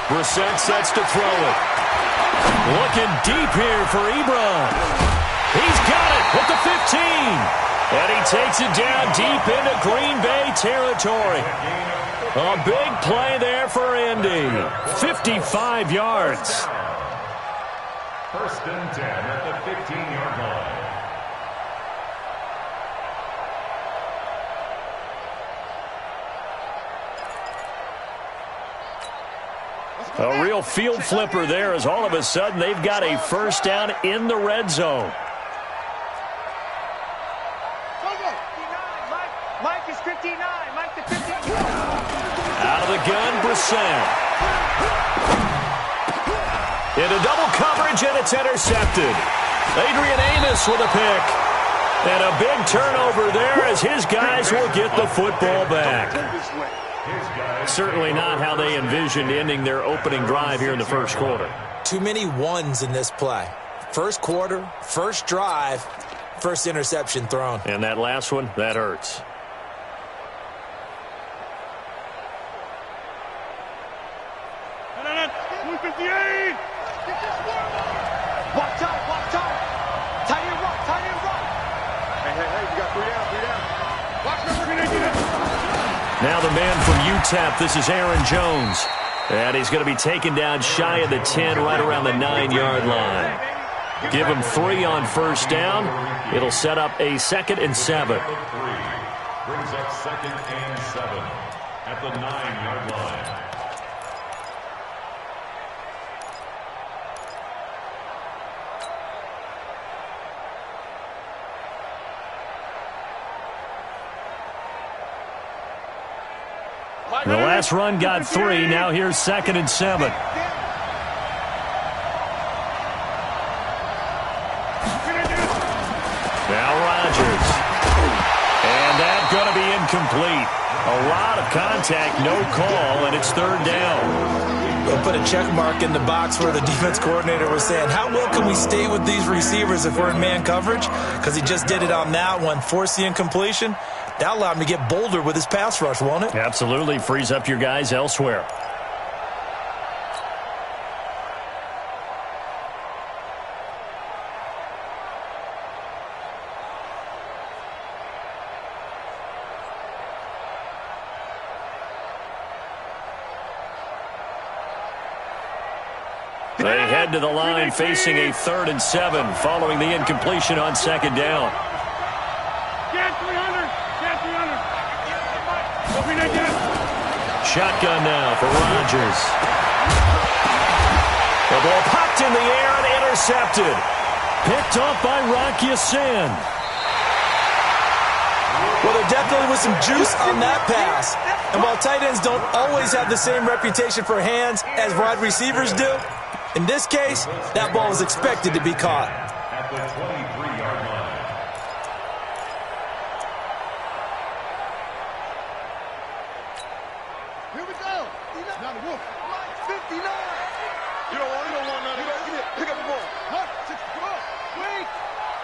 Brissett sets to throw it. Looking deep here for Ebron. He's got it at the 15. And he takes it down deep into Green Bay territory. A big play there for Indy. 55 yards. First and 10 at the 15-yard line. A real field flipper there as all of a sudden they've got a first down in the red zone. Mike is 59. Mike the 59. Out of the gun, Brissett. Into double coverage, and it's intercepted. Adrian Amos with a pick. And a big turnover there as his guys will get the football back. Certainly not how they envisioned ending their opening drive here in the first quarter. Too many ones in this play. First quarter, first drive, first interception thrown. And that last one, that hurts. Watch out, watch out. Tight end rock, tight end rock. Hey, you got 3 down. Watch number 3. Now the man from UTEP, this is Aaron Jones. And he's going to be taken down shy of the 10, right around the 9-yard line. Give him 3 on first down. It'll set up a 2nd and 7. Brings up 2nd and 7 at the 9-yard line. The last run got 3. Now here's 2nd and 7. Now Rodgers. And that's going to be incomplete. A lot of contact, no call, and it's 3rd down. We'll put a check mark in the box where the defense coordinator was saying, how well can we stay with these receivers if we're in man coverage? Because he just did it on that one, force the incompletion. That allowed him to get bolder with his pass rush, won't it? Absolutely. Frees up your guys elsewhere. They head to the line facing a 3rd and 7 following the incompletion on 2nd down. Shotgun now for Rodgers. The ball popped in the air and intercepted. Picked off by Rock Ya-Sin. Well, there definitely was some juice on that pass. And while tight ends don't always have the same reputation for hands as wide receivers do, in this case, that ball was expected to be caught. At the 23-yard line. Here we go. Now the Wolf. 59. You don't want none. You don't get it. Pick up the ball. Hunt. Come on. Wait.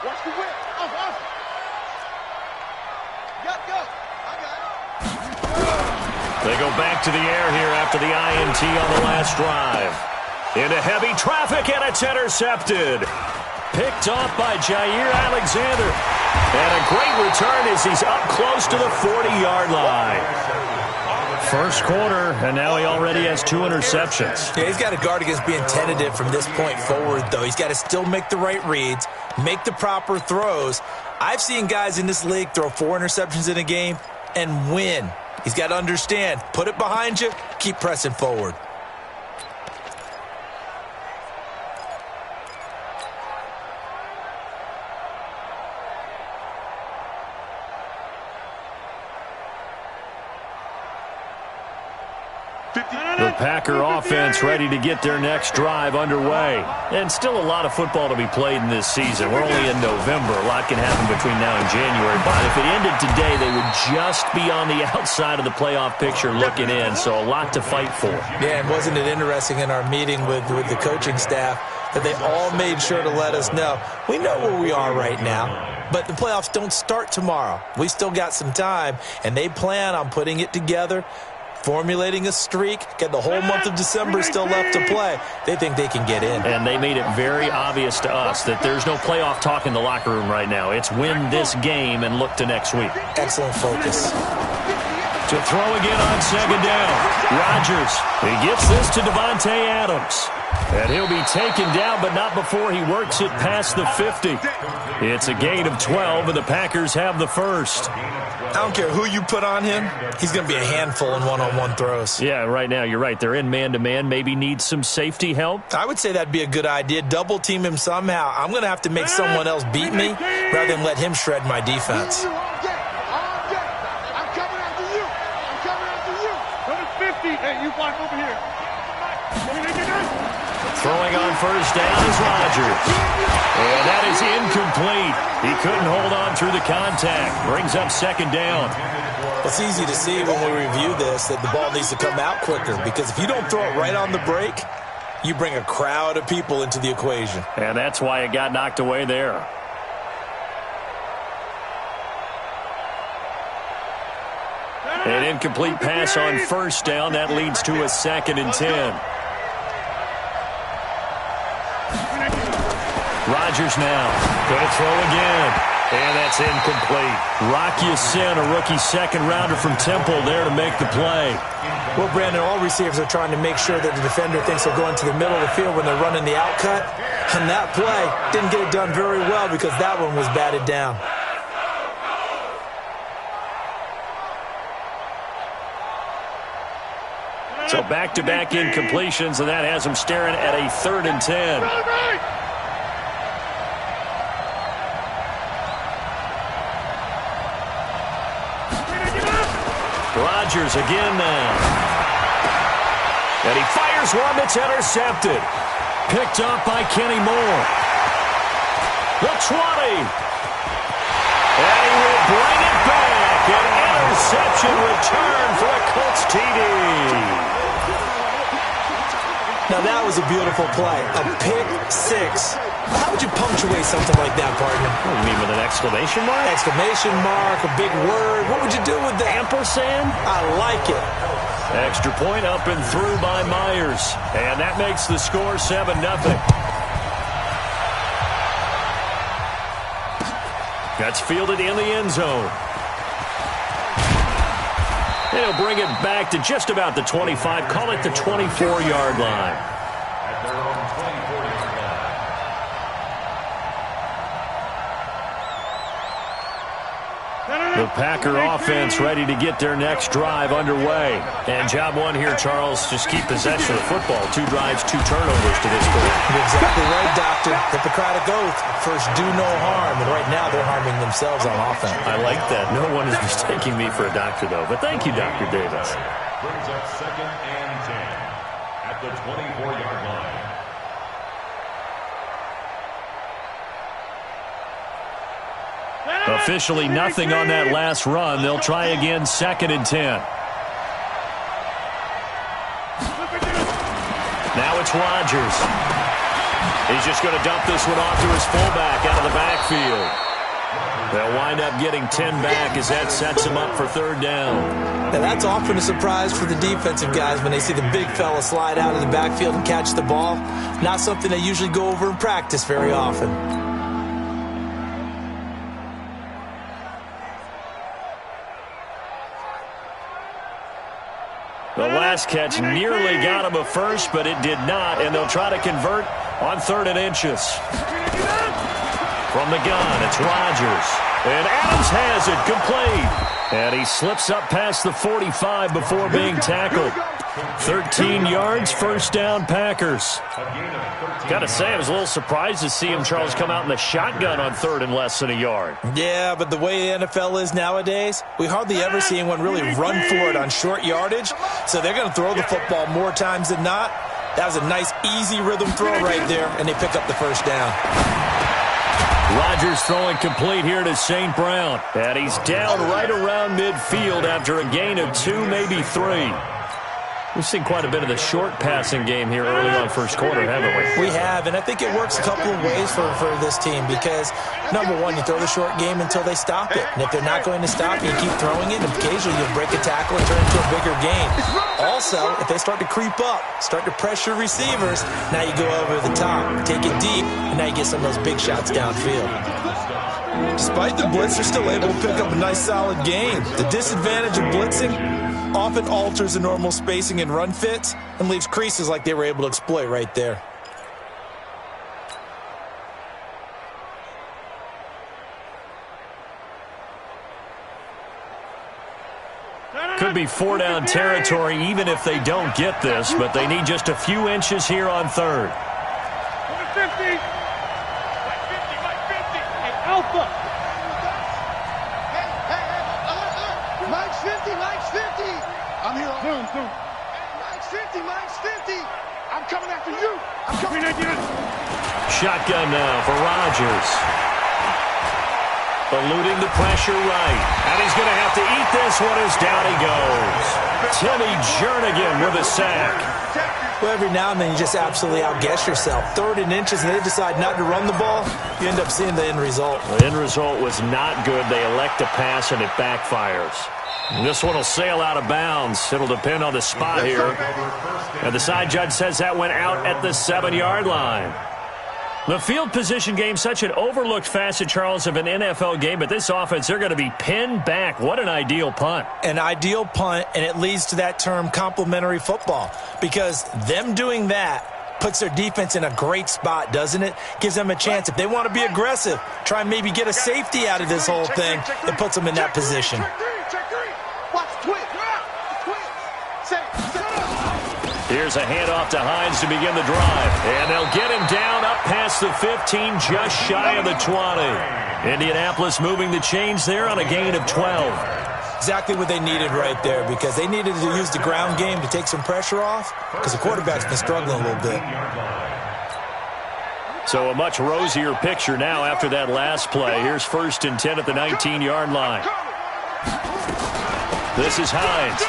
Watch the whip. Off. Got to go. I got it. They go back to the air here after the INT on the last drive. Into heavy traffic, and it's intercepted. Picked off by Jair Alexander. And a great return as he's up close to the 40-yard line. First quarter, and now he already has 2 interceptions. Yeah, he's got to guard against being tentative from this point forward, though. He's got to still make the right reads, make the proper throws. I've seen guys in this league throw 4 interceptions in a game and win. He's got to understand, put it behind you, keep pressing forward. The Packer offense ready to get their next drive underway. And still a lot of football to be played in this season. We're only in November. A lot can happen between now and January. But if it ended today, they would just be on the outside of the playoff picture looking in. So a lot to fight for. Yeah, and wasn't it interesting in our meeting with the coaching staff that they all made sure to let us know, we know where we are right now, but the playoffs don't start tomorrow. We still got some time, and they plan on putting it together formulating a streak, get the whole month of December still left to play. They think they can get in. And they made it very obvious to us that there's no playoff talk in the locker room right now. It's win this game and look to next week. Excellent focus. To throw again on second down. Rodgers, he gets this to Devontae Adams. And he'll be taken down, but not before he works it past the 50. It's a gain of 12, and the Packers have the first. I don't care who you put on him. He's going to be a handful in one-on-one throws. Yeah, right now, you're right. They're in man-to-man. Maybe need some safety help. I would say that'd be a good idea. Double team him somehow. I'm going to have to make someone else beat me rather than let him shred my defense. Hey, you block over here. Throwing on first down is Rodgers. And that is incomplete. He couldn't hold on through the contact. Brings up second down. It's easy to see when we review this that the ball needs to come out quicker, because if you don't throw it right on the break, you bring a crowd of people into the equation. And that's why it got knocked away there. An incomplete pass on first down. That leads to a 2nd and 10. Rodgers now going to throw again. And that's incomplete. Rock Ya-Sin, a rookie second-rounder from Temple, there to make the play. Well, Brandon, all receivers are trying to make sure that the defender thinks they'll go into the middle of the field when they're running the outcut. And that play didn't get it done very well because that one was batted down. So back-to-back incompletions, and that has him staring at a 3rd and 10. Rodgers again now. And he fires one that's intercepted. Picked up by Kenny Moore. The 20. And he will bring it back. An interception return for a Colts TD. Now, that was a beautiful play. A pick six. How would you punctuate something like that, partner? What do you mean, with an exclamation mark? Exclamation mark, a big word. What would you do with that? Ampersand? I like it. Extra point up and through by Myers. And that makes the score 7-0. That's fielded in the end zone. They'll bring it back to just about the 25. Call it the 24-yard line. At their own 24-yard line. The Packer offense ready to get their next drive underway. And job one here, Charles, just keep possession of the football. 2 drives, 2 turnovers to this point. You're exactly right, Doctor. Hippocratic oath. First, do no harm. And right now, they're harming themselves on offense. I like that. No one is mistaking me for a doctor, though. But thank you, Dr. Davis. Brings up 2nd and 10 at the 24-yard line. Officially nothing on that last run. They'll try again, 2nd and 10. Now it's Rodgers. He's just going to dump this one off to his fullback out of the backfield. They'll wind up getting 10 back as that sets him up for 3rd down. Now, that's often a surprise for the defensive guys when they see the big fella slide out of the backfield and catch the ball. Not something they usually go over in practice very often. The last catch nearly got him a first, but it did not, and they'll try to convert on 3rd and inches. From the gun, it's Rodgers. And Adams has it complete. And he slips up past the 45 before being tackled. 13 yards, 1st down, Packers. Got to say, I was a little surprised to see him, Charles, come out in the shotgun on 3rd and less than a yard. Yeah, but the way the NFL is nowadays, we hardly ever see anyone really run for it on short yardage. So they're going to throw the football more times than not. That was a nice, easy rhythm throw right there, and they pick up the 1st down. Rodgers throwing complete here to St. Brown. And he's down right around midfield after a gain of 2, maybe 3. We've seen quite a bit of the short passing game here early on first quarter, haven't we? We have, and I think it works a couple of ways for this team because, number one, you throw the short game until they stop it. And if they're not going to stop it, you keep throwing it, and occasionally you'll break a tackle and turn it into a bigger game. Also, if they start to creep up, start to pressure receivers, now you go over the top, take it deep, and now you get some of those big shots downfield. Despite the blitz, they're still able to pick up a nice, solid game. The disadvantage of blitzing often alters the normal spacing and run fits and leaves creases like they were able to exploit right there. Could be 4-down territory even if they don't get this, but they need just a few inches here on third. 50. Alpha. Hey, Mike's 50. I'm here. Zoom. Mike's 50. I'm coming after you. I'm coming after you. Shotgun now for Rodgers. Eluding the pressure right. And he's going to have to eat this one as down he goes. Timmy Jernigan with a sack. Well, every now and then you just absolutely outguess yourself. 3rd and inches and they decide not to run the ball, you end up seeing the end result. The end result was not good. They elect to pass and it backfires. And this one will sail out of bounds. It'll depend on the spot here. And the side judge says that went out at the 7-yard line. The field position game, such an overlooked facet, Charles, of an NFL game, but this offense, they're going to be pinned back. What an ideal punt. An ideal punt, and it leads to that term complementary football, because them doing that puts their defense in a great spot, doesn't it? Gives them a chance. If they want to be aggressive, try and maybe get a safety out of this whole thing, it puts them in that position. Here's a handoff to Hines to begin the drive. And they'll get him down up past the 15, just shy of the 20. Indianapolis moving the chains there on a gain of 12. Exactly what they needed right there, because they needed to use the ground game to take some pressure off, because the quarterback's been struggling a little bit. So a much rosier picture now after that last play. Here's 1st and 10 at the 19-yard line. This is Hines.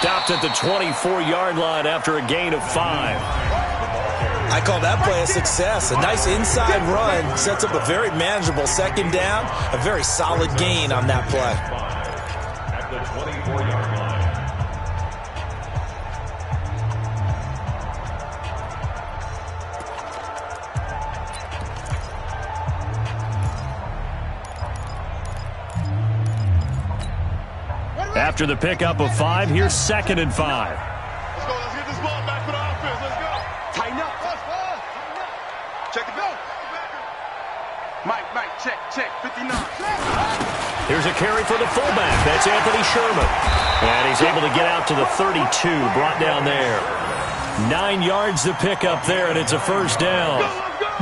Stopped at the 24-yard line after a gain of 5. I call that play a success. A nice inside run sets up a very manageable 2nd down. A very solid gain on that play. At the 24-yard line. After the pickup of 5, here's 2nd and 5. Let's go. Let's get this ball back for the offense. Let's go. Tighten up. Check it out. Mike, check. 59. Here's a carry for the fullback. That's Anthony Sherman. And he's able to get out to the 32, brought down there. 9 yards to pick up there, and it's a 1st down.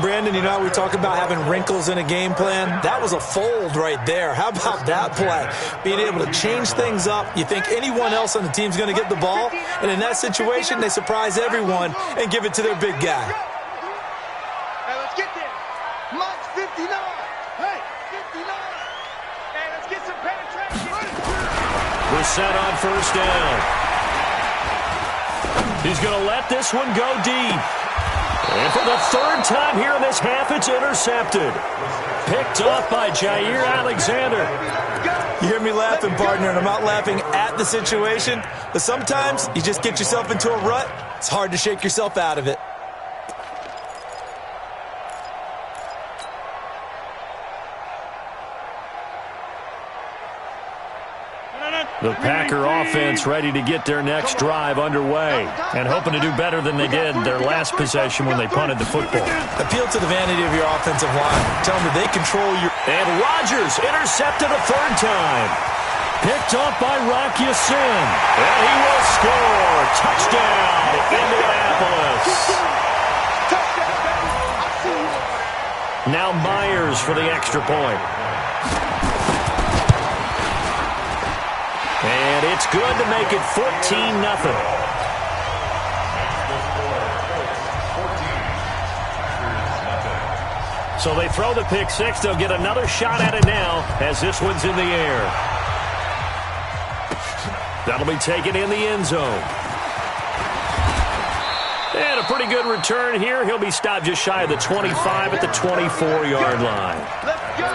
Brandon, you know how we talk about having wrinkles in a game plan? That was a fold right there. How about that play? Being able to change things up. You think anyone else on the team's going to get the ball, and in that situation, they surprise everyone and give it to their big guy. Hey, let's get there. Mike's 59. Hey, 59. Hey, let's get some penetration. We're set on 1st down. He's going to let this one go deep. And for the 3rd time here in this half, it's intercepted. Picked off by Jair Alexander. You hear me laughing, partner, and I'm not laughing at the situation, but sometimes you just get yourself into a rut. It's hard to shake yourself out of it. The Packer offense ready to get their next drive underway and hoping to do better than they did their last possession when they punted the football. Appeal to the vanity of your offensive line. Tell them that they control your... And Rodgers intercepted a 3rd time. Picked off by Rock Ya-Sin. And he will score. Touchdown, Indianapolis. Now Myers for the extra point. And it's good to make it 14-0. So they throw the pick 6. They'll get another shot at it now as this one's in the air. That'll be taken in the end zone. And a pretty good return here. He'll be stopped just shy of the 25 at the 24-yard line. Let's go.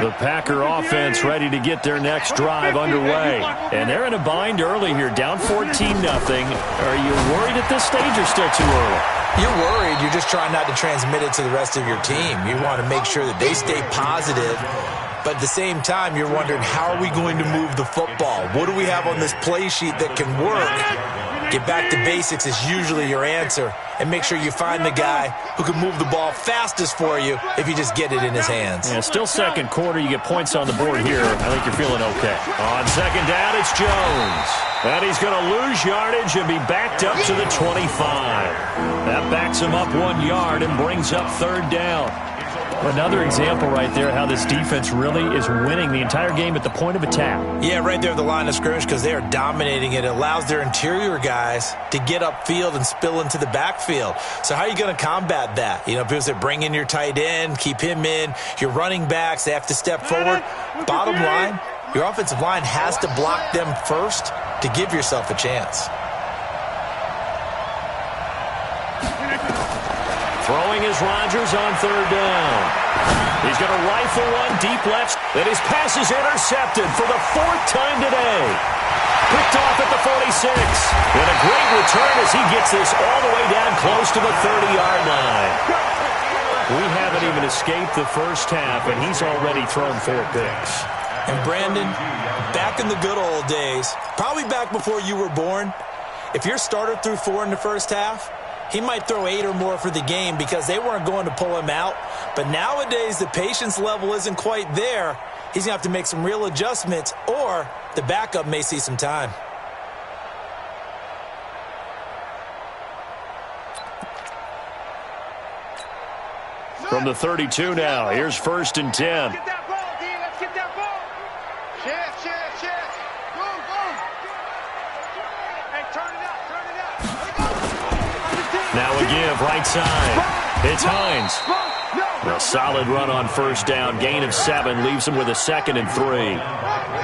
The Packer offense ready to get their next drive underway. And they're in a bind early here, down 14-0. Are you worried at this stage or still too early? You're worried. You're just trying not to transmit it to the rest of your team. You want to make sure that they stay positive. But at the same time, you're wondering, how are we going to move the football? What do we have on this play sheet that can work? Get back to basics is usually your answer. And make sure you find the guy who can move the ball fastest for you if you just get it in his hands. Yeah, still second quarter. You get points on the board here. I think you're feeling okay. On second down, it's Jones. And he's going to lose yardage and be backed up to the 25. That backs him up 1 yard and brings up third down. Another example right there how this defense really is winning the entire game at the point of attack. Yeah, right there at the line of scrimmage because they are dominating it. It allows their interior guys to get upfield and spill into the backfield. So how are you going to combat that? You know, people say bring in your tight end, keep him in. Your running backs, they have to step forward. Bottom line, your offensive line has to block them first to give yourself a chance. Throwing is Rodgers on third down. He's going to rifle one deep left, and his pass is intercepted for the 4th time today. Picked off at the 46. And a great return as he gets this all the way down close to the 30-yard line. We haven't even escaped the first half, and he's already thrown 4 picks. And Brandon, back in the good old days, probably back before you were born, if your starter threw 4 in the first half, he might throw 8 or more for the game because they weren't going to pull him out. But nowadays, the patience level isn't quite there. He's going to have to make some real adjustments, or the backup may see some time. From the 32 now, here's 1st and 10. Get that ball, D. Let's get that ball. Chance. Go. Hey, turn it out. Now a give, right side. It's Hines. A solid run on first down. Gain of 7 leaves him with a 2nd and 3.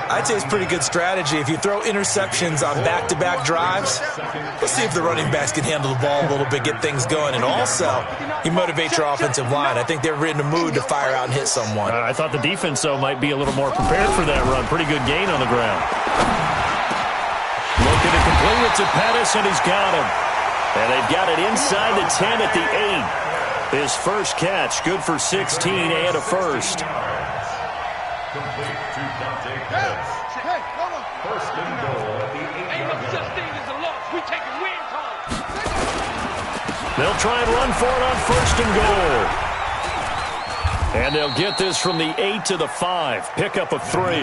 I'd say it's pretty good strategy. If you throw interceptions on back-to-back drives, let's see if the running backs can handle the ball a little bit, get things going. And also, you motivate your offensive line. I think they're in the mood to fire out and hit someone. I thought the defense, though, might be a little more prepared for that run. Pretty good gain on the ground. Looking to complete it to Pettis, and he's got him. And they've got it inside the 10 at the 8. His first catch, good for 16 and a first. Complete to Dante Pettis. First and goal at the 8-yard line. They'll try and run for it on first and goal. And they'll get this from the 8 to the 5. Pickup of 3.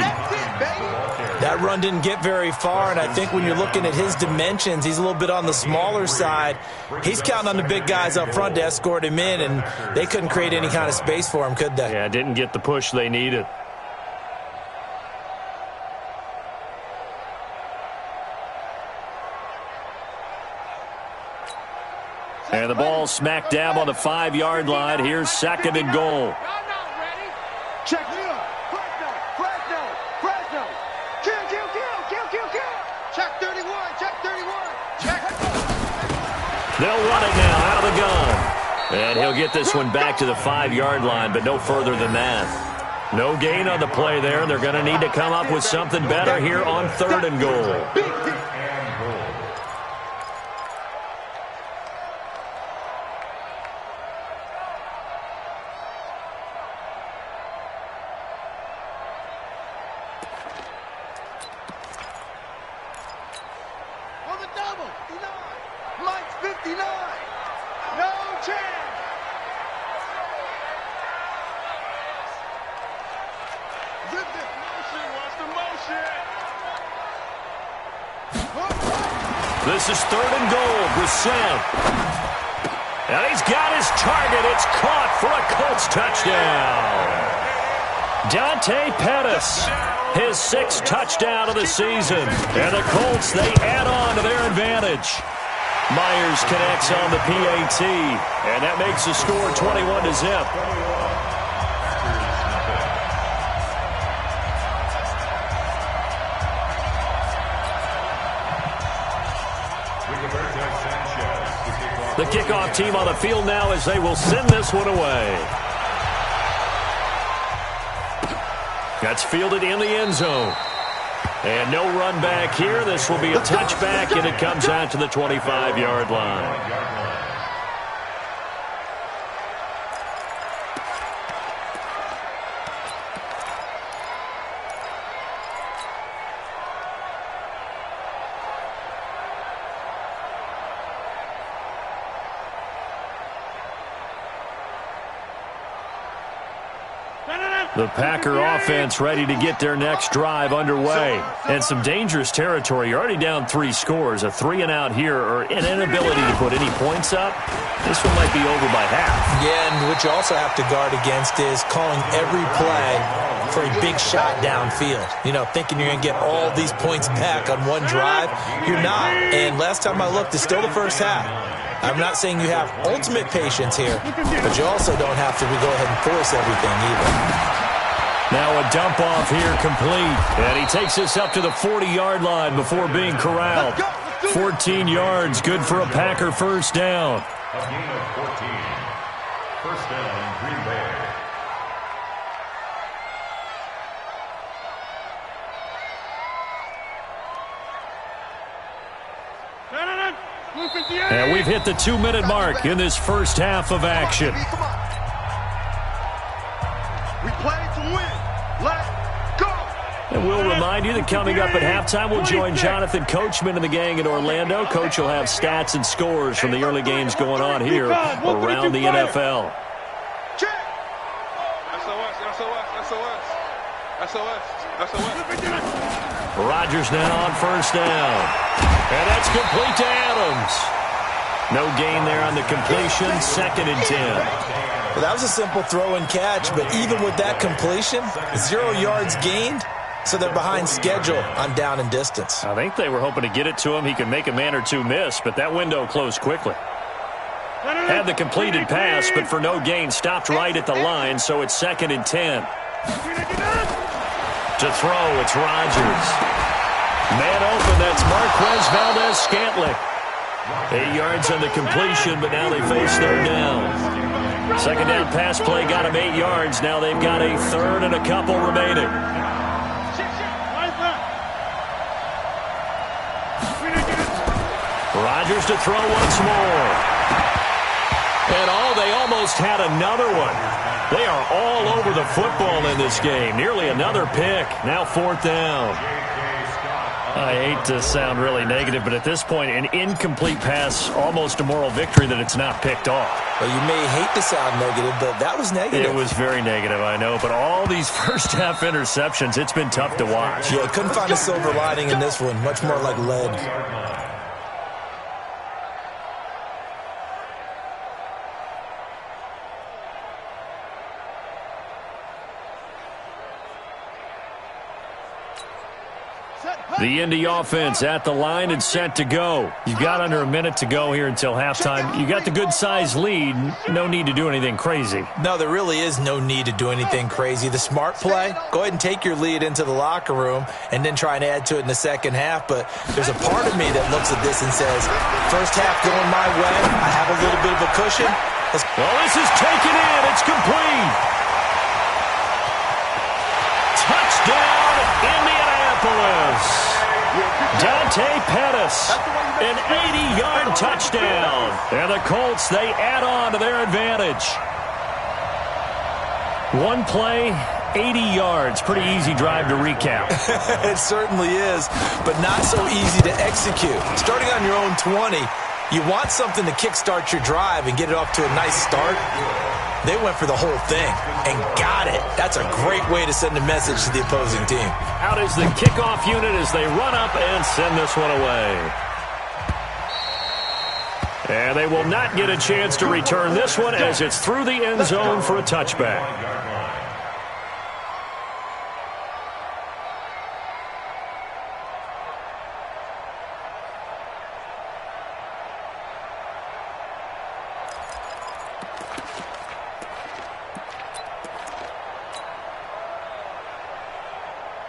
That run didn't get very far, and I think when you're looking at his dimensions, he's a little bit on the smaller side. He's counting on the big guys up front to escort him in, and they couldn't create any kind of space for him, could they? Yeah, didn't get the push they needed. And the ball smack dab on the 5-yard line. Here's 2nd and goal. Check me up. Fresno. Kill. Check 31. Check. They'll run it now out of the gun. And he'll get this one back to the 5-yard line, but no further than that. No gain on the play there. They're going to need to come up with something better here on 3rd and goal. This is 3rd and goal. Brissett. And he's got his target. It's caught for a Colts touchdown. Dante Pettis, his 6th touchdown of the season. And the Colts, they add on to their advantage. Myers connects on the PAT, and that makes the score 21-0. The kickoff team on the field now as they will send this one away. That's fielded in the end zone. And no run back here. This will be a touchback, and it comes out to the 25-yard line. The Packer offense ready to get their next drive underway. And some dangerous territory. You're already down 3 scores. A 3-and-out here or an inability to put any points up. This one might be over by half. Yeah, and what you also have to guard against is calling every play for a big shot downfield. You know, thinking you're going to get all these points back on one drive. You're not. And last time I looked, it's still the first half. I'm not saying you have ultimate patience here, but you also don't have to go ahead and force everything either. Now a dump off here complete. And he takes us up to the 40-yard line before being corralled. 14 yards, good for a Packer first down. A gain of 14. First down, Green Bay. And we've hit the 2-minute mark in this first half of action. We play to win. Let's go. And we'll remind you that coming up at halftime, we'll join Jonathan Coachman and the gang in Orlando. Coach will have stats and scores from the early games going on here around the NFL. Rodgers now on first down. And that's complete to Adams. No gain there on the completion, 2nd and 10. Well, that was a simple throw and catch, but even with that completion, 0 yards gained, so they're behind schedule on down and distance. I think they were hoping to get it to him. He could make a man or two miss, but that window closed quickly. Had the completed pass, but for no gain, stopped right at the line, so it's 2nd and 10. To throw, it's Rodgers. Man open, that's Marquez Valdez-Scantling. 8 yards on the completion, but now they face third down. 2nd down pass play got him 8 yards. Now they've got a 3rd and a couple remaining. Rodgers to throw once more. And they almost had another one. They are all over the football in this game. Nearly another pick. Now 4th down. I hate to sound really negative, but at this point, an incomplete pass, almost a moral victory that it's not picked off. Well, you may hate to sound negative, but that was negative. It was very negative, I know. But all these first-half interceptions, it's been tough to watch. Yeah, couldn't find a silver lining in this one. Much more like lead. The Indy offense at the line and set to go. You've got under a minute to go here until halftime. You got the good-sized lead. No need to do anything crazy. No, there really is no need to do anything crazy. The smart play, go ahead and take your lead into the locker room and then try and add to it in the second half. But there's a part of me that looks at this and says, first half going my way. I have a little bit of a cushion. Well, this is taken in. It's complete. Touchdown, Indianapolis. Dante Pettis, an 80-yard touchdown. And the Colts, they add on to their advantage. One play, 80 yards. Pretty easy drive to recap. It certainly is, but not so easy to execute. Starting on your own 20, you want something to kickstart your drive and get it off to a nice start. They went for the whole thing and got it. That's a great way to send a message to the opposing team. Out is the kickoff unit as they run up and send this one away. And they will not get a chance to return this one as it's through the end zone for a touchback.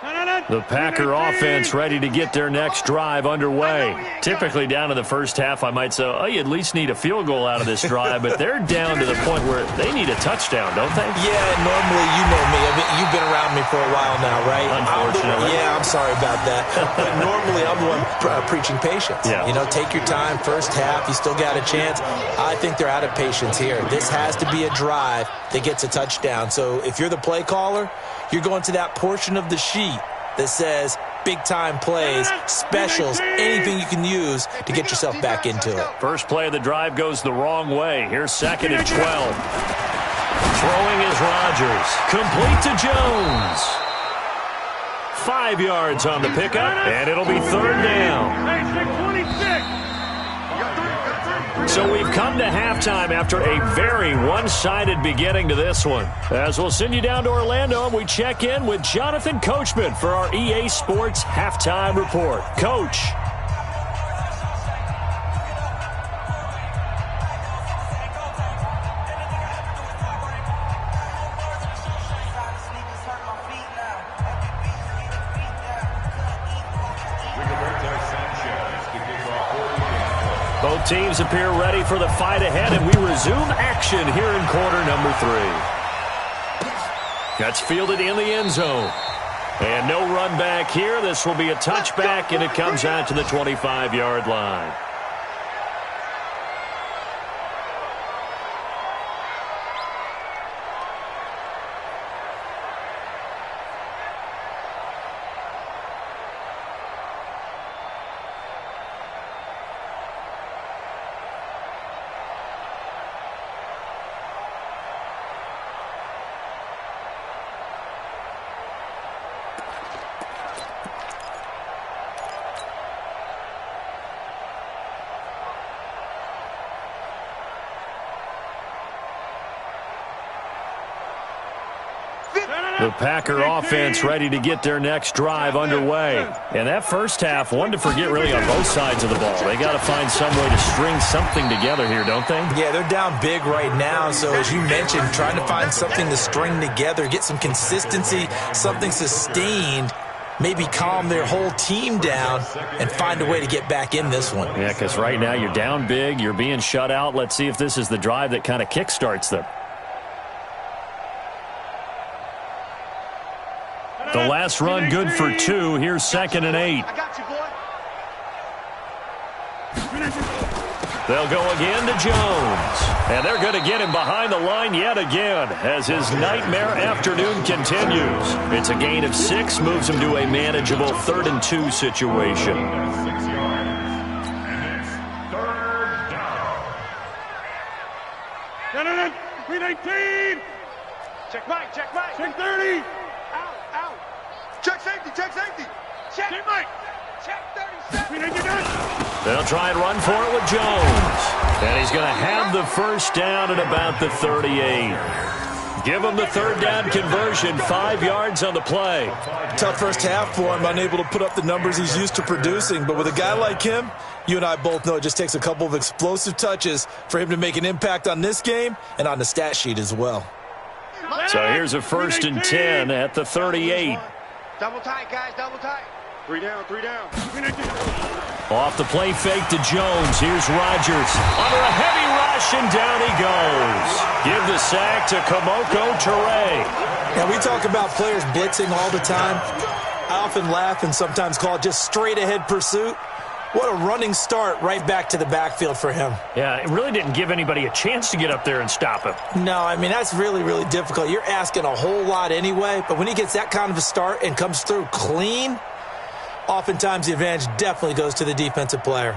The Packer offense ready to get their next drive underway. Typically down to the first half, I might say, oh, you at least need a field goal out of this drive, but they're down to the point where they need a touchdown, don't they? Yeah, normally, you know me. I mean, you've been around me for a while now, right? Unfortunately. I'm sorry about that. But normally, I'm the one preaching patience. Yeah. You know, take your time, first half, you still got a chance. I think they're out of patience here. This has to be a drive that gets a touchdown. So if you're the play caller, you're going to that portion of the sheet that says big-time plays, specials, anything you can use to get yourself back into it. First play of the drive goes the wrong way. Here's 2nd and 12. Throwing is Rodgers. Complete to Jones. 5 yards on the pickup, and it'll be 3rd down. So we've come to halftime after a very one-sided beginning to this one. As we'll send you down to Orlando, and we check in with Jonathan Coachman for our EA Sports Halftime Report. Coach. Both teams appear ready for the fight ahead, and we resume action here in quarter number 3. That's fielded in the end zone. And no run back here. This will be a touchback, and it comes out to the 25-yard line. The Packer offense ready to get their next drive underway. And that first half, one to forget really on both sides of the ball. They got to find some way to string something together here, don't they? Yeah, they're down big right now. So as you mentioned, trying to find something to string together, get some consistency, something sustained, maybe calm their whole team down and find a way to get back in this one. Yeah, because right now you're down big, you're being shut out. Let's see if this is the drive that kind of kickstarts them. The last run good for 2. Here's 2nd and 8. I got you, boy. They'll go again to Jones. And they're going to get him behind the line yet again as his nightmare afternoon continues. It's a gain of 6, moves him to a manageable 3rd and 2 situation. 6 yards. And it's 3rd down. 319. Check Mike, check Mike. Check 30. Out, out. Check safety, check safety. Check Mike. Check 37. They'll try and run for it with Jones. And he's going to have the first down at about the 38. Give him the 3rd down conversion, 5 yards on the play. Tough first half for him, unable to put up the numbers he's used to producing. But with a guy like him, you and I both know it just takes a couple of explosive touches for him to make an impact on this game and on the stat sheet as well. So here's a 1st and 10 at the 38. Double tight, guys, double tight. 3 down, 3 down. Off the play fake to Jones. Here's Rodgers. Under a heavy rush, and down he goes. Give the sack to Kamoko Toure. Now, we talk about players blitzing all the time. I often laugh and sometimes call it just straight-ahead pursuit. What a running start right back to the backfield for him. Yeah, it really didn't give anybody a chance to get up there and stop him. No, I mean, that's really, really difficult. You're asking a whole lot anyway, but when he gets that kind of a start and comes through clean, oftentimes the advantage definitely goes to the defensive player.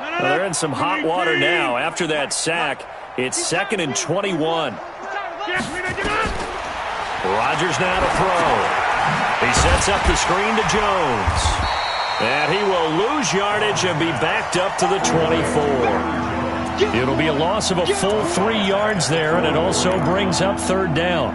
Well, they're in some hot water now. After that sack, it's 2nd and 21. Rodgers now to throw. He sets up the screen to Jones. And he will lose yardage and be backed up to the 24. It'll be a loss of a full 3 yards there, and it also brings up 3rd down.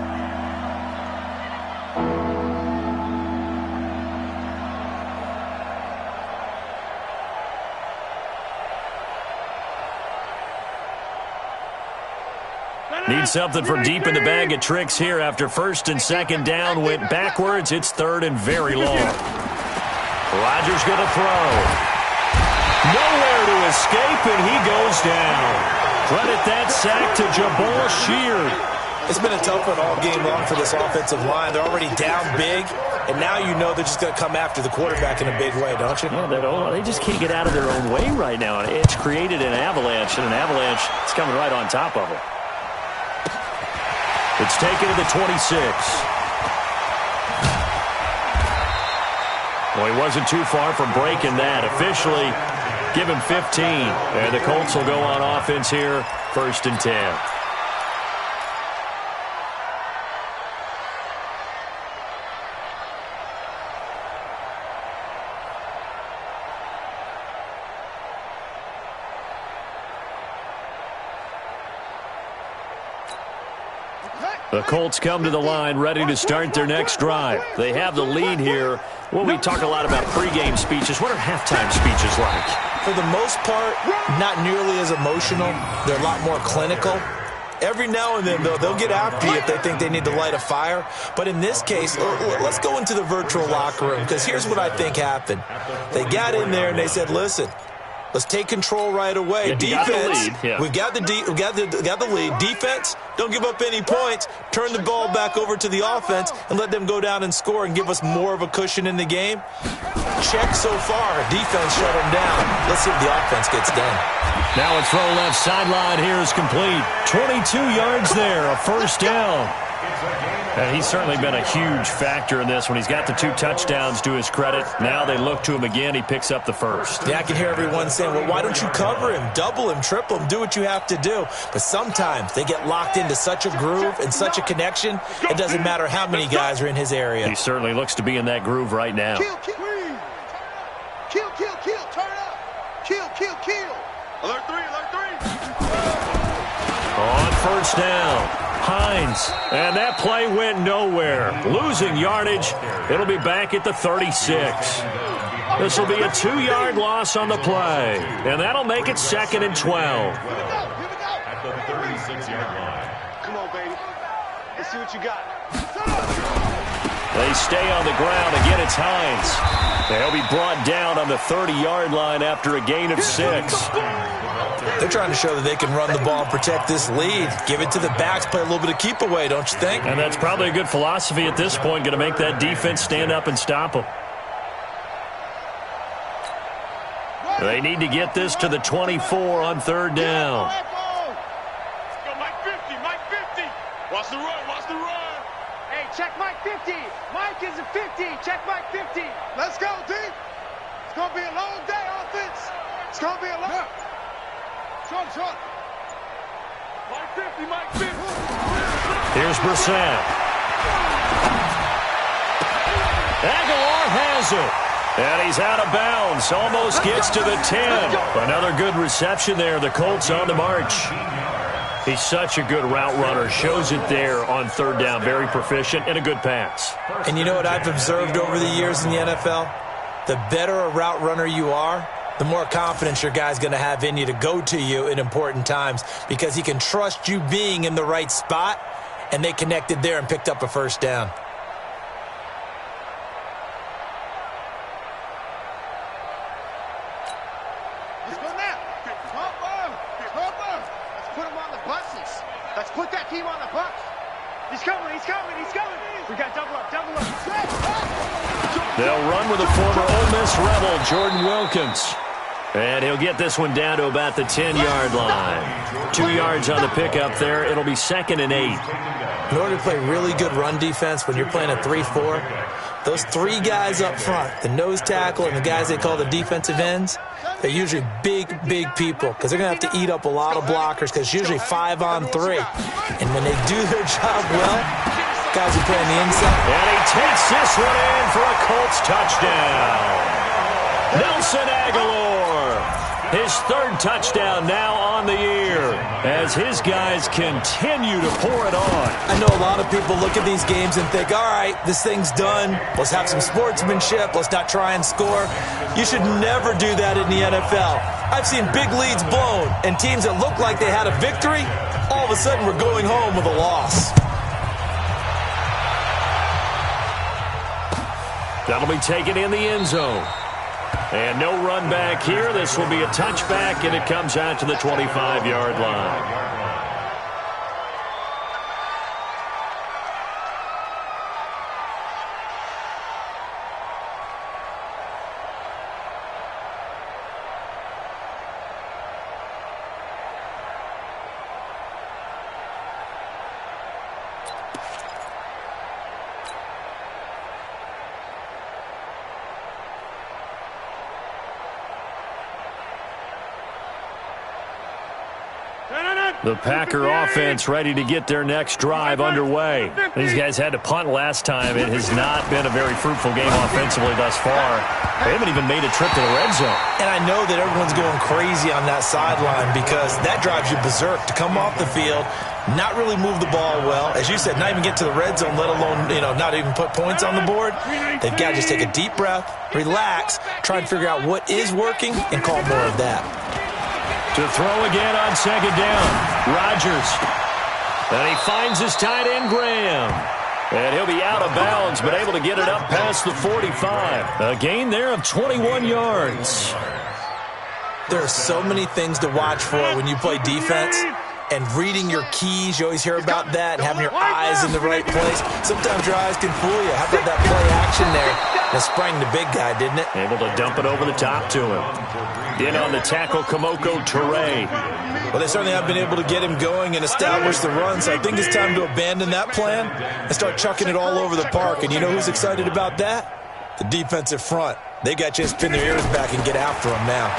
Need something from deep in the bag of tricks here after first and second down went backwards. It's third and very long. Rodgers going to throw. Nowhere to escape, and he goes down. Credit that sack to Jabal Sheard. It's been a tough one all game long for this offensive line. They're already down big, and now you know they're just going to come after the quarterback in a big way, don't you? Yeah, they just can't get out of their own way right now. It's created an avalanche, and an avalanche is coming right on top of them. It's taken to the 26. Well, he wasn't too far from breaking that. Officially, give him 15. And the Colts will go on offense here, first and 10. The Colts come to the line ready to start their next drive. They have the lead here. Well, we talk a lot about pregame speeches. What are halftime speeches like? For the most part, not nearly as emotional. They're a lot more clinical. Every now and then, though, they'll get after you if they think they need to light a fire. But in this case, let's go into the virtual locker room, because here's what I think happened. They got in there and they said, listen, let's take control right away. Defense, we got the lead. Defense, don't give up any points. Turn the ball back over to the offense and let them go down and score and give us more of a cushion in the game. Check so far. Defense shut them down. Let's see if the offense gets done. Now a throw left sideline here is complete. 22 yards there, a first down. And he's certainly been a huge factor in this when he's got the 2 touchdowns to his credit. Now they look to him again. He picks up the first. Yeah, I can hear everyone saying, well, why don't you cover him, double him, triple him, do what you have to do. But sometimes they get locked into such a groove and such a connection, it doesn't matter how many guys are in his area. He certainly looks to be in that groove right now. Kill, turn up. Kill. Alert 3. On first down, Hines, and that play went nowhere. Losing yardage, it'll be back at the 36. This will be a 2-yard loss on the play, and that'll make it second and 12. At the 36-yard line. Come on, baby. Let's see what you got. They stay on the ground. Again, it's Hines. They'll be brought down on the 30-yard line after a gain of 6. They're trying to show that they can run the ball and protect this lead. Give it to the backs, play a little bit of keep away, don't you think? And that's probably a good philosophy at this point, going to make that defense stand up and stop them. They need to get this to the 24 on third down. Let's go, Mike 50. Watch the run. Hey, check Mike 50. Mike is a 50. Check Mike 50. Let's go, D. It's going to be a long day, offense. It's going to be a long... Short. Mike 50. Here's Brissett. Aguilar has it. And he's out of bounds. Almost gets to the 10. Another good reception there. The Colts on the march. He's such a good route runner. Shows it there on third down. Very proficient and a good pass. And you know what I've observed over the years in the NFL? The better a route runner you are, the more confidence your guy's going to have in you to go to you in important times, because he can trust you being in the right spot, and they connected there and picked up a first down. Let's go now. Let's put him on the buses. Let's put that team on the bus. He's coming. We got double up. They'll run with a former Ole Miss Rebel, Jordan Wilkins. And he'll get this one down to about the 10-yard line. 2 yards on the pickup there. It'll be second and 8. In order to play really good run defense when you're playing a 3-4, those 3 guys up front, the nose tackle and the guys they call the defensive ends, they're usually big people, because they're going to have to eat up a lot of blockers, because it's usually 5 on 3. And when they do their job well, guys are playing the inside. And he takes this one in for a Colts touchdown. Nelson Aguilar. His third touchdown now on the year as his guys continue to pour it on. I know a lot of people look at these games and think, all right, this thing's done. Let's have some sportsmanship. Let's not try and score. You should never do that in the NFL. I've seen big leads blown and teams that look like they had a victory all all of a sudden we're going home with a loss. That'll be taken in the end zone. And no run back here. This will be a touchback, and it comes out to the 25-yard line. The Packer offense ready to get their next drive underway. These guys had to punt last time. It has not been a very fruitful game offensively thus far. They haven't even made a trip to the red zone. And I know that everyone's going crazy on that sideline because that drives you berserk to come off the field, not really move the ball well. As you said, not even get to the red zone, let alone, not even put points on the board. They've got to just take a deep breath, relax, try and figure out what is working, and call more of that. To throw again on second down, Rodgers. And he finds his tight end, Graham. And he'll be out of bounds, but able to get it up past the 45. A gain there of 21 yards. There are so many things to watch for when you play defense. And reading your keys, you always hear about that, and having your eyes in the right place. Sometimes your eyes can fool you. How about that play action there? That sprang the big guy, didn't it? Able to dump it over the top to him. In on the tackle, Kamoko Toure. Well, they certainly have been able to get him going and establish the run, so I think it's time to abandon that plan and start chucking it all over the park. And you know who's excited about that? The defensive front. They got you to spin their ears back and get after him now.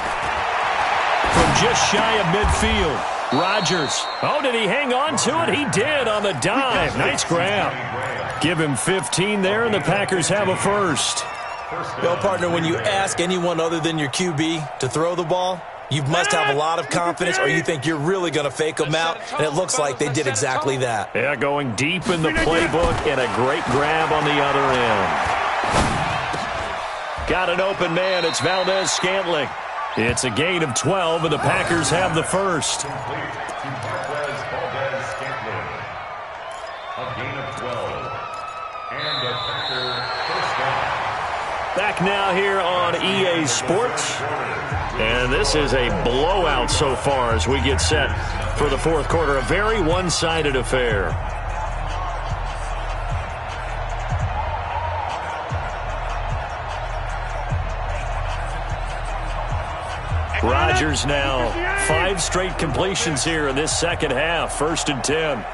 From just shy of midfield, Rodgers. Oh, did he hang on to it? He did on the dive. Nice grab. Give him 15 there, and the Packers have a first. Well, partner, when you ask anyone other than your QB to throw the ball, you must have a lot of confidence, or you think you're really going to fake them out, and it looks like they did exactly that. Yeah, going deep in the playbook, and a great grab on the other end. Got an open man. It's Valdez-Scantling. It's a gain of 12, and the Packers have the first. A gain of 12. And a Packer first down. Back now here on EA Sports. And this is a blowout so far as we get set for the fourth quarter. A very one-sided affair. Rodgers now 5 straight completions here in this second half. 1st and 10.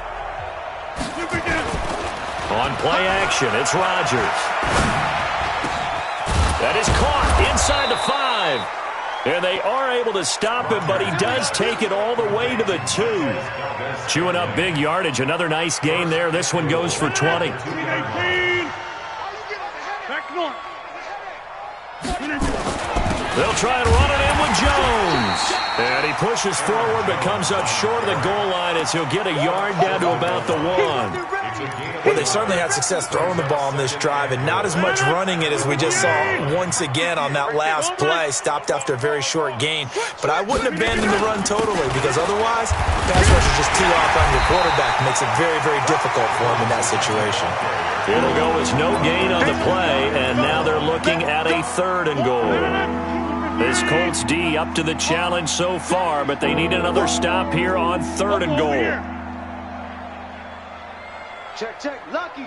On play action, it's Rodgers. That is caught inside the 5. And they are able to stop him, but he does take it all the way to the 2. Chewing up big yardage. Another nice gain there. This one goes for 20. They'll try and run it in with Jones. And he pushes forward but comes up short of the goal line as he'll get a yard down to about the 1. Well, they certainly had success throwing the ball on this drive and not as much running it as we just saw once again on that last play. Stopped after a very short gain. But I wouldn't abandon the run totally because otherwise, pass rush is just too off on your quarterback. It makes it very, very difficult for him in that situation. It'll go as no gain on the play, and now they're looking at a 3rd and goal. This Colts D up to the challenge so far, but they need another stop here on 3rd and goal. Check, check. Lucky.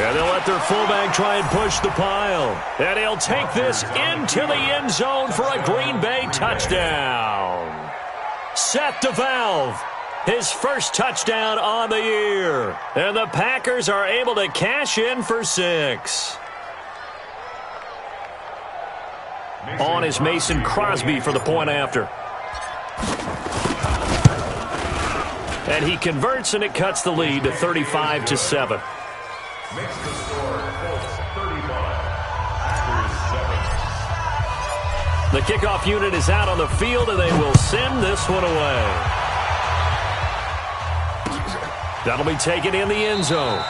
And they'll let their fullback try and push the pile. And he'll take this into the end zone for a Green Bay touchdown. Seth DeValve, his first touchdown on the year. And the Packers are able to cash in for 6. On is Mason Crosby for the point after. And he converts, and it cuts the lead to 35-7. Makes the score, Colts 35, Packers 7. The kickoff unit is out on the field, and they will send this one away. That'll be taken in the end zone.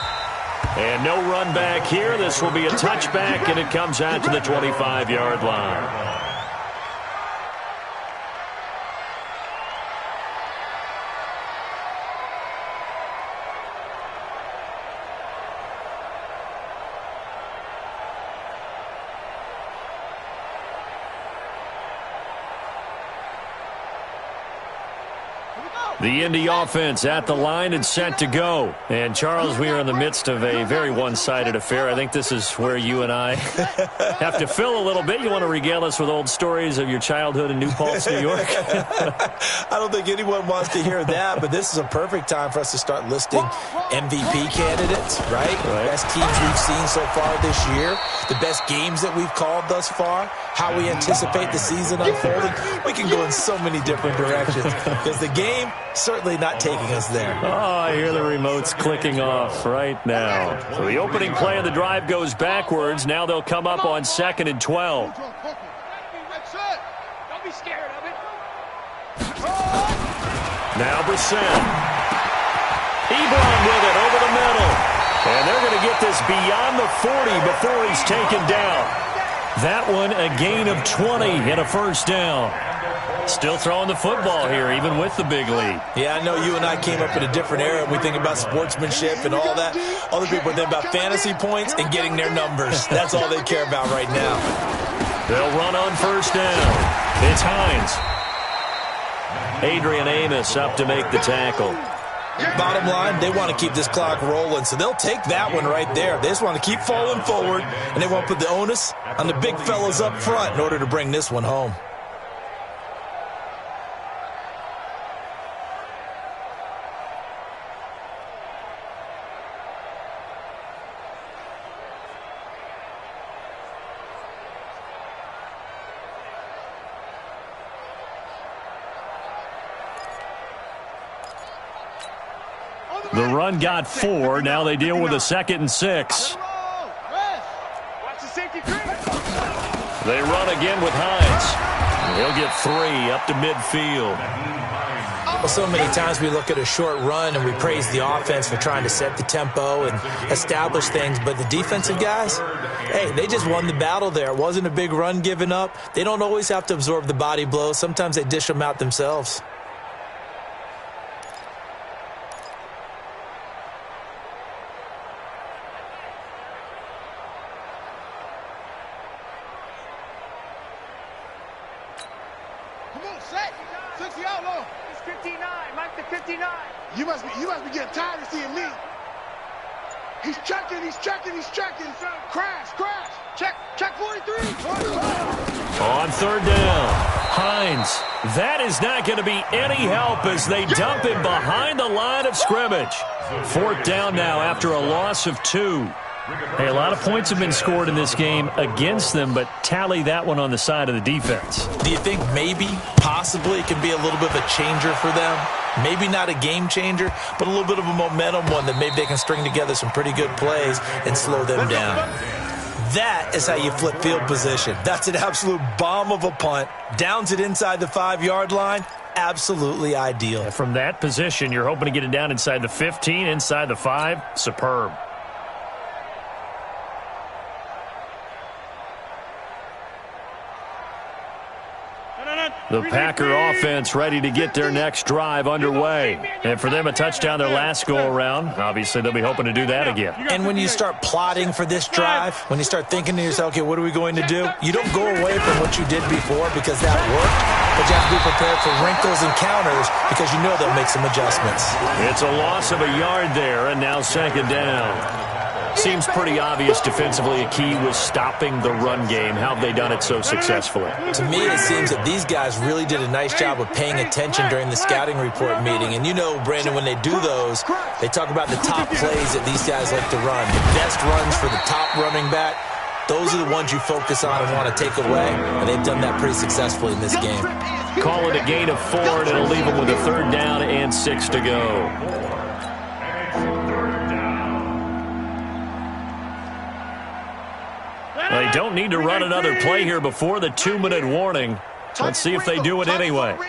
And no run back here. This will be a touchback, and it comes out to the 25-yard line. The Indy offense at the line and set to go. And, Charles, we are in the midst of a very one-sided affair. I think this is where you and I have to fill a little bit. You want to regale us with old stories of your childhood in New Paltz, New York? I don't think anyone wants to hear that, but this is a perfect time for us to start listing MVP candidates, right? Best teams we've seen so far this year, the best games that we've called thus far, how we anticipate the season unfolding. We can go in so many different directions because the game certainly not taking us there. Oh, I hear the remotes clicking off right now. So the opening play of the drive goes backwards. Now they'll come up on 2nd and 12. Don't be scared of it. Now Brissett. Ebron with it over the middle. And they're going to get this beyond the 40 before he's taken down. That one a gain of 20 and a first down. Still throwing the football here, even with the big lead. Yeah, I know you and I came up in a different era. We think about sportsmanship and all that. Other people think about fantasy points and getting their numbers. That's all they care about right now. They'll run on first down. It's Hines. Adrian Amos up to make the tackle. Bottom line, they want to keep this clock rolling, so they'll take that one right there. They just want to keep falling forward, and they want to put the onus on the big fellas up front in order to bring this one home. The run got 4. Now they deal with a 2nd and 6. They run again with Hines. He'll get 3 up to midfield. Well, so many times we look at a short run and we praise the offense for trying to set the tempo and establish things, but the defensive guys, hey, they just won the battle there. It wasn't a big run given up. They don't always have to absorb the body blows. Sometimes they dish them out themselves. You must be getting tired of seeing me. He's checking. Crash. Check 43. On 3rd down, Hines. That is not going to be any help as they dump him behind the line of scrimmage. 4th down now after a loss of 2. Hey, a lot of points have been scored in this game against them, but tally that one on the side of the defense. Do you think maybe, possibly, it can be a little bit of a changer for them? Maybe not a game changer, but a little bit of a momentum one that maybe they can string together some pretty good plays and slow them down. That is how you flip field position. That's an absolute bomb of a punt. Downs it inside the 5-yard line. Absolutely ideal. From that position, you're hoping to get it down inside the 15, inside the 5. Superb. The Packer offense ready to get their next drive underway. And for them, a touchdown their last go-around. Obviously, they'll be hoping to do that again. And when you start plotting for this drive, when you start thinking to yourself, okay, what are we going to do? You don't go away from what you did before because that worked, but you have to be prepared for wrinkles and counters because you know they'll make some adjustments. It's a loss of a yard there, and now 2nd down. Seems pretty obvious defensively a key was stopping the run game. How have they done it so successfully? To me, it seems that these guys really did a nice job of paying attention during the scouting report meeting. And you know, Brandon, when they do those, they talk about the top plays that these guys like to run. The best runs for the top running back, those are the ones you focus on and want to take away. And they've done that pretty successfully in this game. Call it a gain of 4, and it'll leave them with a 3rd down and 6 to go. They don't need to run another play here before the 2-minute warning. Let's see if they do it anyway. To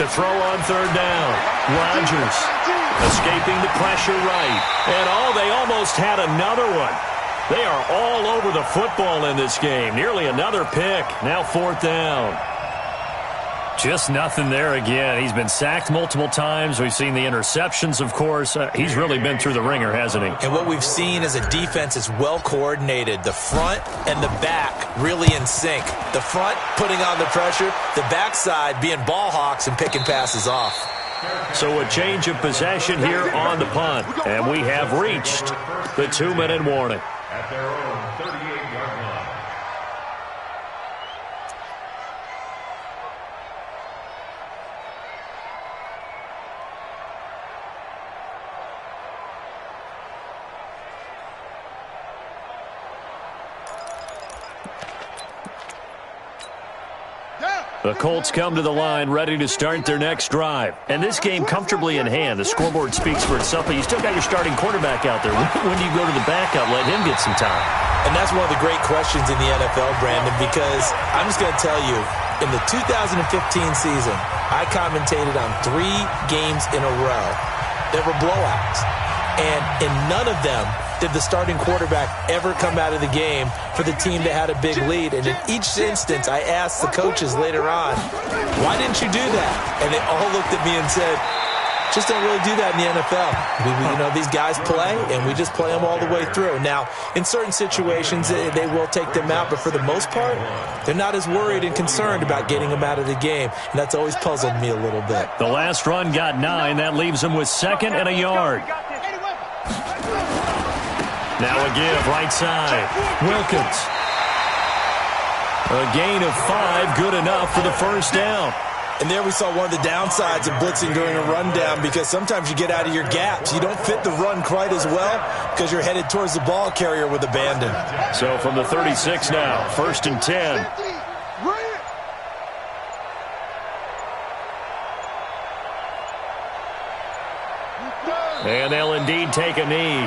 throw on 3rd down. Rodgers escaping the pressure right. And they almost had another one. They are all over the football in this game. Nearly another pick. Now 4th down. Just nothing there again. He's been sacked multiple times. We've seen the interceptions, of course. He's really been through the ringer, hasn't he? And what we've seen is a defense is well coordinated. The front and the back really in sync. The front putting on the pressure, the backside being ball hawks and picking passes off. So a change of possession here on the punt. And we have reached the 2-minute warning. At their own 38-yard line. The Colts come to the line ready to start their next drive. And this game comfortably in hand. The scoreboard speaks for itself, but you still got your starting quarterback out there. When do you go to the backup, let him get some time? And that's one of the great questions in the NFL, Brandon, because I'm just going to tell you, in the 2015 season, I commentated on 3 games in a row that were blowouts. And in none of them did the starting quarterback ever come out of the game for the team that had a big lead. And in each instance, I asked the coaches later on, why didn't you do that? And they all looked at me and said, just don't really do that in the NFL. These guys play, and we just play them all the way through. Now, in certain situations, they will take them out, but for the most part, they're not as worried and concerned about getting them out of the game, and that's always puzzled me a little bit. The last run got 9. That leaves them with 2nd and a yard. Now a give, right side. Wilkins. A gain of 5, good enough for the first down. And there we saw one of the downsides of blitzing during a rundown, because sometimes you get out of your gaps. You don't fit the run quite as well because you're headed towards the ball carrier with abandon. So from the 36 now, 1st and 10. And they'll indeed take a knee.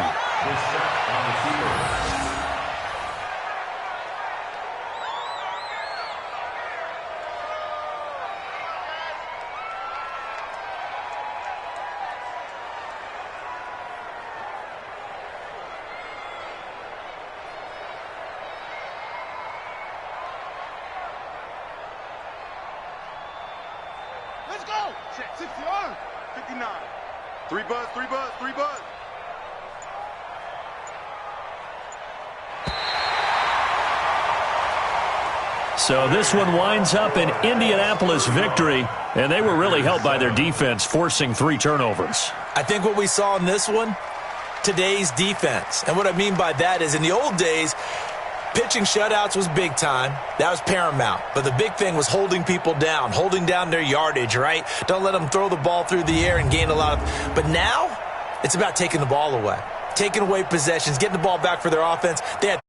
Let's go! 61, 59. 3 buzz, 3 buzz, 3 buzz. So this one winds up an Indianapolis victory, and they were really helped by their defense, forcing 3 turnovers. I think what we saw in this one, today's defense. And what I mean by that is in the old days, pitching shutouts was big time. That was paramount. But the big thing was holding people down, holding down their yardage, right? Don't let them throw the ball through the air and gain a lot of... But now, it's about taking the ball away. Taking away possessions, getting the ball back for their offense. They had